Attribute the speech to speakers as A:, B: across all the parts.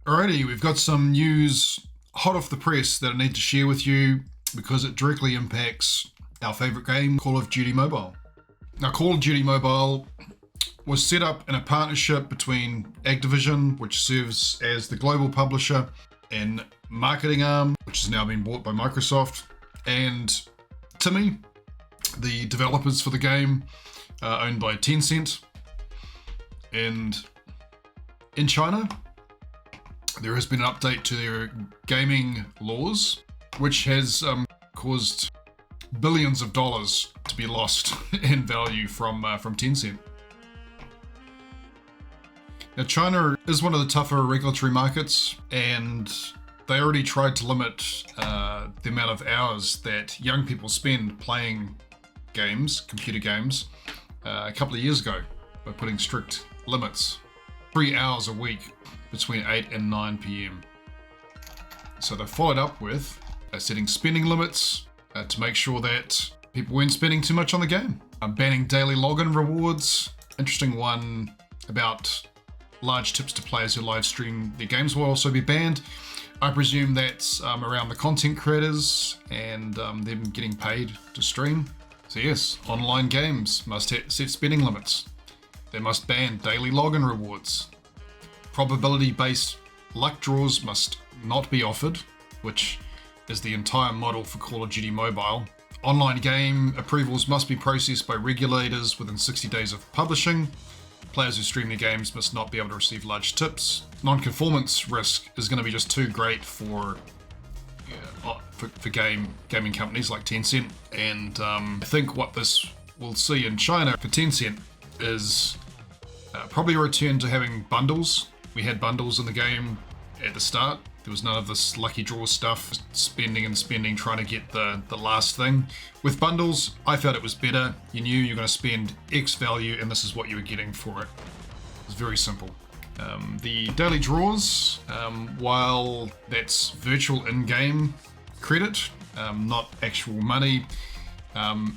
A: Alrighty, we've got some news hot off the press that I need to share with you because it directly impacts our favourite game, Call of Duty Mobile. Now, Call of Duty Mobile was set up in a partnership between Activision, which serves as the global publisher, and marketing arm, which has now been bought by Microsoft, and Timmy, the developers for the game, owned by Tencent. And in China, there has been an update to their gaming laws, which has caused billions of dollars to be lost in value from Tencent. Now, China is one of the tougher regulatory markets, and they already tried to limit the amount of hours that young people spend playing games, computer games, a couple of years ago by putting strict limits. 3 hours a week between 8 and 9 p.m. So they followed up with setting spending limits to make sure that people weren't spending too much on the game. Banning daily login rewards. Interesting one about large tips to players who live stream their games will also be banned. I presume that's around the content creators and them getting paid to stream. So yes, online games must set spending limits. They must ban daily login rewards. Probability-based luck draws must not be offered, which is the entire model for Call of Duty Mobile. Online game approvals must be processed by regulators within 60 days of publishing. Players who stream their games must not be able to receive large tips. Non-conformance risk is going to be just too great for gaming companies like Tencent. And I think what this will see in China for Tencent is probably a return to having bundles. We had bundles in the game at the start. There was none of this lucky draw stuff, spending, trying to get the last thing. With bundles, I felt it was better. You knew you're going to spend X value and this is what you were getting for it. It's very simple. The daily draws, while that's virtual in-game credit, not actual money,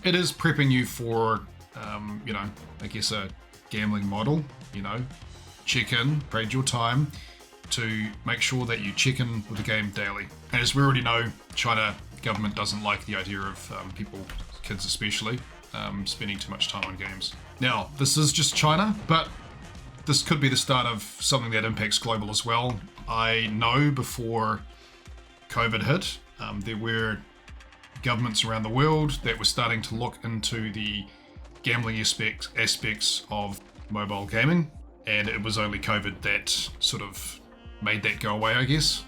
A: it is prepping you for, I guess a gambling model, check in, trade your time, to make sure that you check in with the game daily. And as we already know, China government doesn't like the idea of people, kids especially, spending too much time on games. Now, this is just China, but this could be the start of something that impacts global as well. I know before COVID hit, there were governments around the world that were starting to look into the gambling aspects of mobile gaming, and it was only COVID that sort of made that go away, I guess.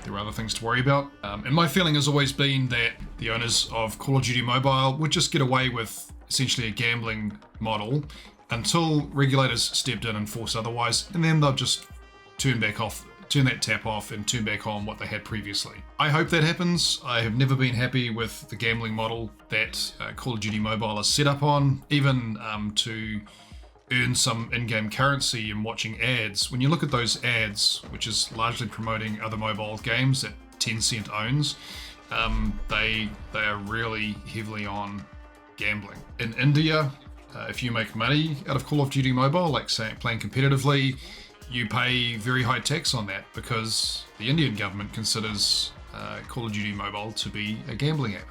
A: There were other things to worry about. And my feeling has always been that the owners of Call of Duty Mobile would just get away with essentially a gambling model until regulators stepped in and forced otherwise, and then they'll just turn that tap off and turn back on what they had previously. I hope that happens. I have never been happy with the gambling model that Call of Duty Mobile is set up on, even to earn some in-game currency and watching ads. When you look at those ads, which is largely promoting other mobile games that Tencent owns, they are really heavily on gambling. In India, if you make money out of Call of Duty Mobile, like say playing competitively, you pay very high tax on that because the Indian government considers Call of Duty Mobile to be a gambling app.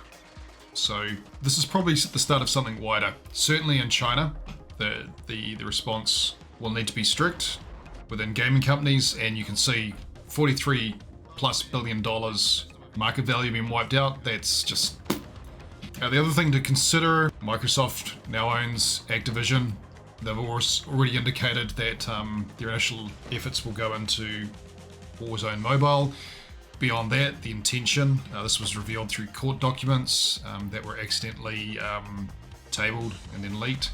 A: So this is probably the start of something wider. Certainly in China, the response will need to be strict within gaming companies, and you can see $43+ billion market value being wiped out. That's just... Now, the other thing to consider, Microsoft now owns Activision. They've already indicated that their initial efforts will go into Warzone Mobile. Beyond that, the intention, this was revealed through court documents that were accidentally tabled and then leaked,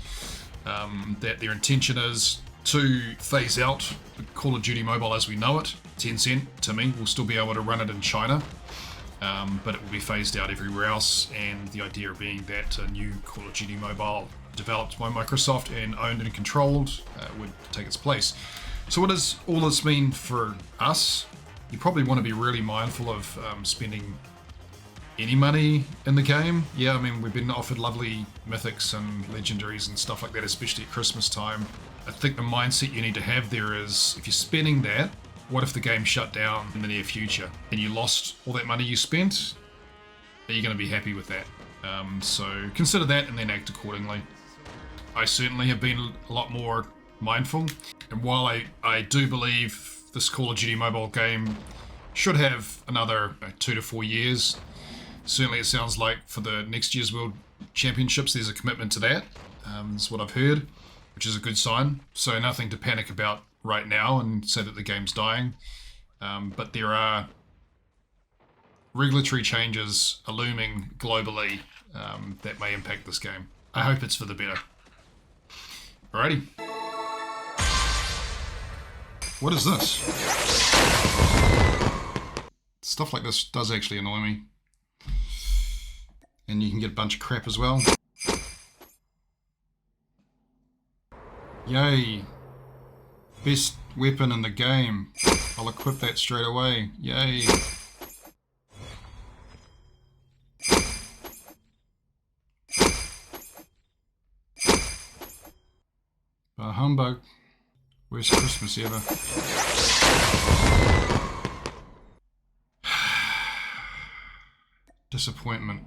A: that their intention is to phase out Call of Duty Mobile as we know it. Tencent, to me, will still be able to run it in China, but it will be phased out everywhere else, and the idea being that a new Call of Duty Mobile developed by Microsoft and owned and controlled would take its place. So what does all this mean for us? You probably want to be really mindful of spending any money in the game. Yeah, I mean, we've been offered lovely Mythics and Legendaries and stuff like that, especially at Christmas time. I think the mindset you need to have there is, if you're spending that, what if the game shut down in the near future and you lost all that money you spent? Are you going to be happy with that? So consider that and then act accordingly. I certainly have been a lot more mindful, and while I do believe this Call of Duty mobile game should have another 2 to 4 years, certainly it sounds like for the next year's World Championships there's a commitment to that. That's what I've heard, which is a good sign. So nothing to panic about right now and say that the game's dying. But there are regulatory changes looming globally that may impact this game. I hope it's for the better. Alrighty. What is this? Stuff like this does actually annoy me. And you can get a bunch of crap as well. Yay. Best weapon in the game. I'll equip that straight away. Yay. Humbug. Worst Christmas ever. Disappointment.